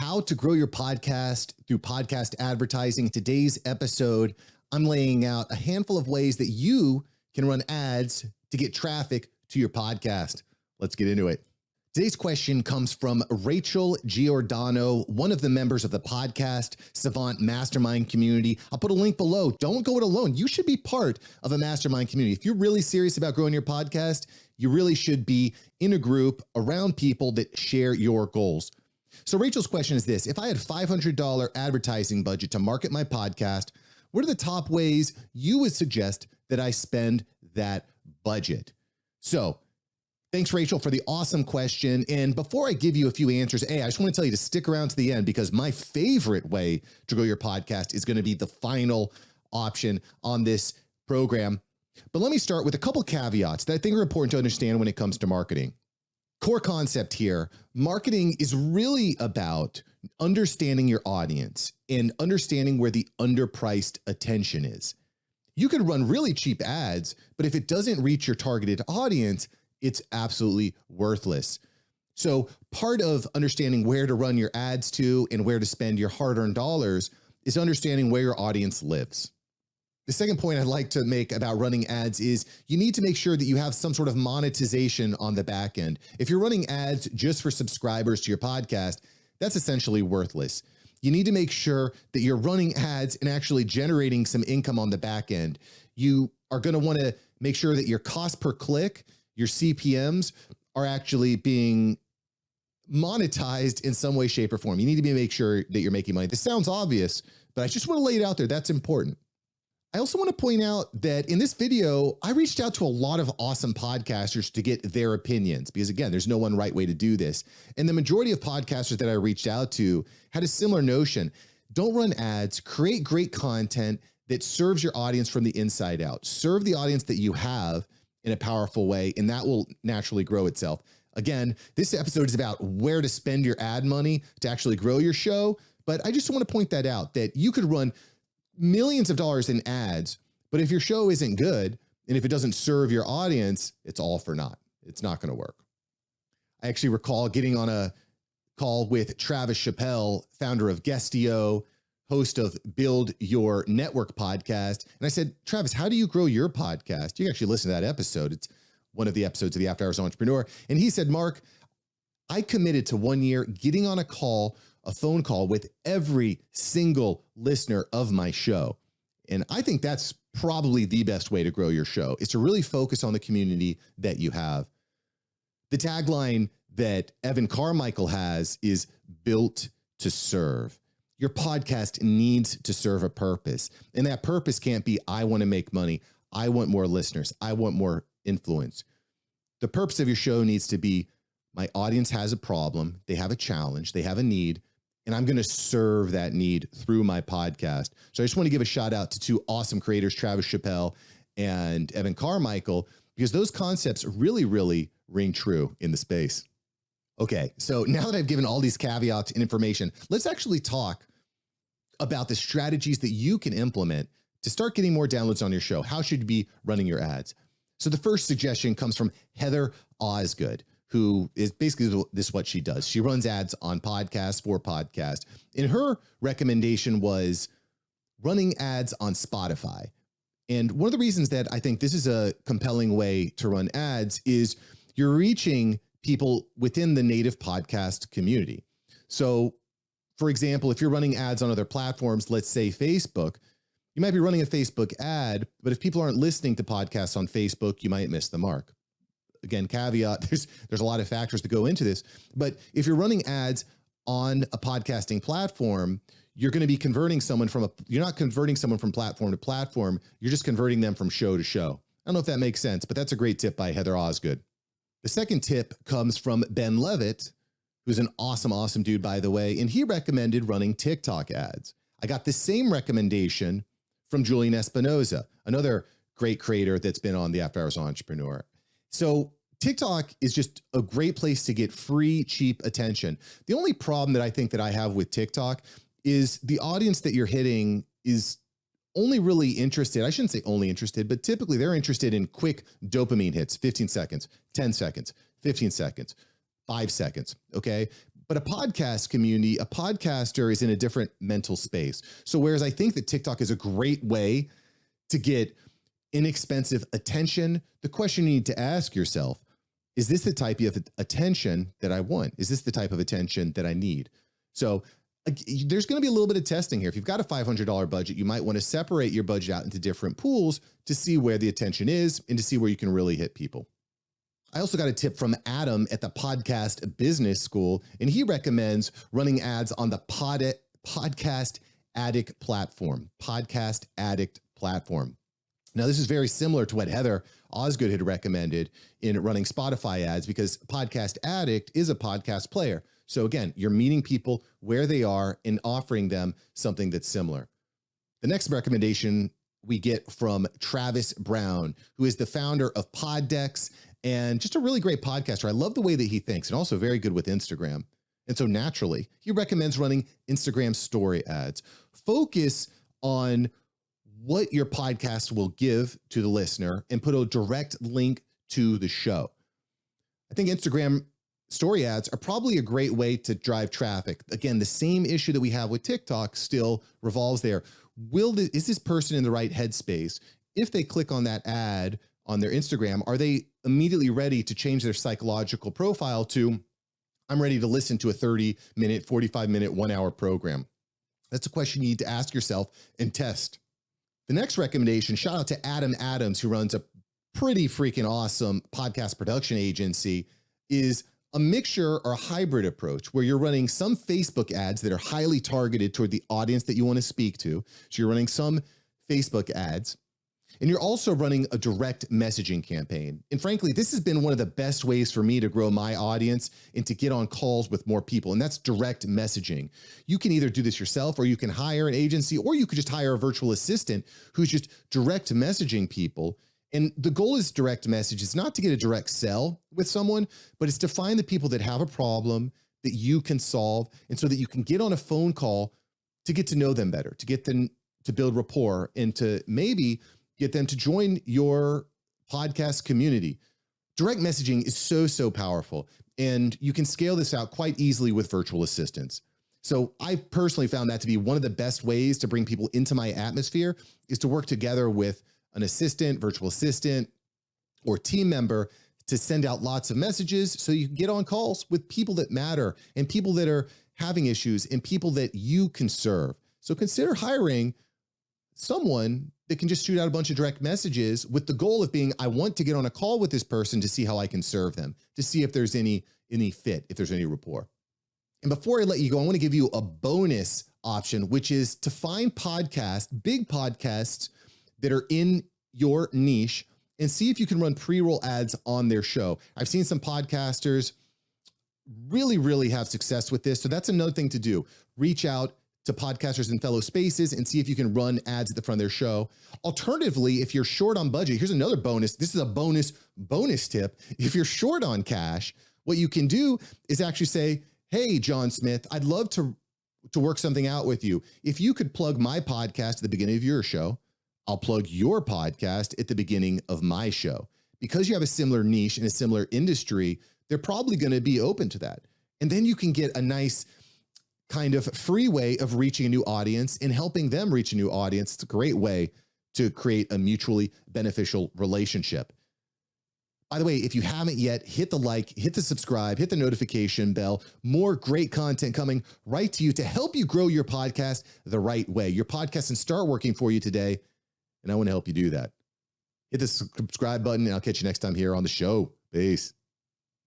how to grow your podcast through podcast advertising. Today's episode, I'm laying out a handful of ways that you can run ads to get traffic to your podcast. Let's get into it. Today's question comes from Rachel Giordano, one of the members of the podcast Savant mastermind community. I'll put a link below. Don't go it alone. You should be part of a mastermind community. If you're really serious about growing your podcast, you really should be in a group around people that share your goals. So Rachel's question is this: if I had $500 advertising budget to market my podcast, what are the top ways you would suggest that I spend that budget? So thanks, Rachel, for the awesome question. And before I give you a few answers, I just want to tell you to stick around to the end, because my favorite way to grow your podcast is going to be the final option on this program. But let me start with a couple caveats that I think are important to understand when it comes to marketing. Core concept here: marketing is really about understanding your audience and understanding where the underpriced attention is. You can run really cheap ads, but if it doesn't reach your targeted audience, it's absolutely worthless. So part of understanding where to run your ads to and where to spend your hard-earned dollars is understanding where your audience lives. The second point I'd like to make about running ads is you need to make sure that you have some sort of monetization on the back end. If you're running ads just for subscribers to your podcast, that's essentially worthless. You need to make sure that you're running ads and actually generating some income on the back end. You are going to want to make sure that your cost per click, your CPMs, are actually being monetized in some way, shape, or form. You need to make sure that you're making money. This sounds obvious, but I just want to lay it out there. That's important. I also want to point out that in this video, I reached out to a lot of awesome podcasters to get their opinions, because again, there's no one right way to do this. And the majority of podcasters that I reached out to had a similar notion. Don't run ads, create great content that serves your audience from the inside out. Serve the audience that you have in a powerful way, and that will naturally grow itself. Again, this episode is about where to spend your ad money to actually grow your show, but I just want to point that out, that you could run millions of dollars in ads, but if your show isn't good, and if it doesn't serve your audience, it's all for naught. It's not going to work. I actually recall getting on a call with Travis Chappell, founder of Guestio, host of Build Your Network podcast. And I said, Travis, how do you grow your podcast? You can actually listen to that episode. It's one of the episodes of the After Hours Entrepreneur. And he said, Mark, I committed to 1 year getting on a phone call with every single listener of my show. And I think that's probably the best way to grow your show, is to really focus on the community that you have. The tagline that Evan Carmichael has is built to serve. Your podcast needs to serve a purpose. And that purpose can't be, I want to make money, I want more listeners, I want more influence. The purpose of your show needs to be, my audience has a problem, they have a challenge, they have a need, and I'm going to serve that need through my podcast. So I just want to give a shout out to two awesome creators, Travis Chappell and Evan Carmichael, because those concepts really, really ring true in the space. Okay, so now that I've given all these caveats and information, let's actually talk about the strategies that you can implement to start getting more downloads on your show. How should you be running your ads? So the first suggestion comes from Heather Osgood, who is basically this what she does. She runs ads on podcasts for podcasts. And her recommendation was running ads on Spotify. And one of the reasons that I think this is a compelling way to run ads is you're reaching people within the native podcast community. So for example, if you're running ads on other platforms, let's say Facebook, you might be running a Facebook ad, but if people aren't listening to podcasts on Facebook, you might miss the mark. Again, caveat, there's a lot of factors that go into this, but if you're running ads on a podcasting platform, you're going to be converting someone you're not converting someone from platform to platform, you're just converting them from show to show. I don't know if that makes sense, but that's a great tip by Heather Osgood. The second tip comes from Ben Leavitt, who's an awesome, awesome dude, by the way, and he recommended running TikTok ads. I got the same recommendation from Julian Espinosa, another great creator that's been on the After Hours Entrepreneur. So TikTok is just a great place to get free, cheap attention. The only problem that I think that I have with TikTok is the audience that you're hitting is only really interested, I shouldn't say only interested, but typically they're interested in quick dopamine hits, 15 seconds, 10 seconds, 15 seconds, 5 seconds, okay? But a podcast community, a podcaster is in a different mental space. So whereas I think that TikTok is a great way to get inexpensive attention, the question you need to ask yourself, is this the type of attention that I want? Is this the type of attention that I need? So there's going to be a little bit of testing here. If you've got a $500 budget, you might want to separate your budget out into different pools to see where the attention is and to see where you can really hit people. I also got a tip from Adam at the Podcast Business School, and he recommends running ads on the Podcast Addict platform. Podcast Addict platform. Now, this is very similar to what Heather Osgood had recommended in running Spotify ads, because Podcast Addict is a podcast player. So again, you're meeting people where they are and offering them something that's similar. The next recommendation we get from Travis Brown, who is the founder of Poddex and just a really great podcaster. I love the way that he thinks, and also very good with Instagram. And so naturally, he recommends running Instagram story ads. Focus on what your podcast will give to the listener and put a direct link to the show. I think Instagram story ads are probably a great way to drive traffic. Again, the same issue that we have with TikTok still revolves there. Is this person in the right headspace? If they click on that ad on their Instagram, are they immediately ready to change their psychological profile to, I'm ready to listen to a 30-minute, 45-minute, 1-hour program? That's a question you need to ask yourself and test. The next recommendation, shout out to Adam Adams, who runs a pretty freaking awesome podcast production agency, is a mixture or a hybrid approach where you're running some Facebook ads that are highly targeted toward the audience that you want to speak to. So you're running some Facebook ads, and you're also running a direct messaging campaign. And frankly, this has been one of the best ways for me to grow my audience and to get on calls with more people. And that's direct messaging. You can either do this yourself, or you can hire an agency, or you could just hire a virtual assistant who's just direct messaging people. And the goal is direct message. It's not to get a direct sell with someone, but it's to find the people that have a problem that you can solve. And so that you can get on a phone call to get to know them better, to get them to build rapport, and to maybe get them to join your podcast community. Direct messaging is so powerful, and you can scale this out quite easily with virtual assistants. So I personally found that to be one of the best ways to bring people into my atmosphere, is to work together with an assistant, virtual assistant, or team member to send out lots of messages so you can get on calls with people that matter and people that are having issues and people that you can serve. So consider hiring someone that can just shoot out a bunch of direct messages with the goal of being, I want to get on a call with this person to see how I can serve them, to see if there's any fit, if there's any rapport. And before I let you go, I want to give you a bonus option, which is to find podcasts, big podcasts that are in your niche, and see if you can run pre-roll ads on their show. I've seen some podcasters really have success with this. So that's another thing to do. Reach out to podcasters in fellow spaces and see if you can run ads at the front of their show. Alternatively, if you're short on budget, here's another bonus. This is a bonus tip. If you're short on cash, what you can do is actually say, hey, John Smith, I'd love to work something out with you. If you could plug my podcast at the beginning of your show, I'll plug your podcast at the beginning of my show. Because you have a similar niche and a similar industry, they're probably going to be open to that. And then you can get a nice kind of free way of reaching a new audience and helping them reach a new audience. It's a great way to create a mutually beneficial relationship. By the way, if you haven't yet, hit the like, hit the subscribe, hit the notification bell. More great content coming right to you to help you grow your podcast the right way. Your podcast can start working for you today, and I want to help you do that. Hit the subscribe button, and I'll catch you next time here on the show. Peace.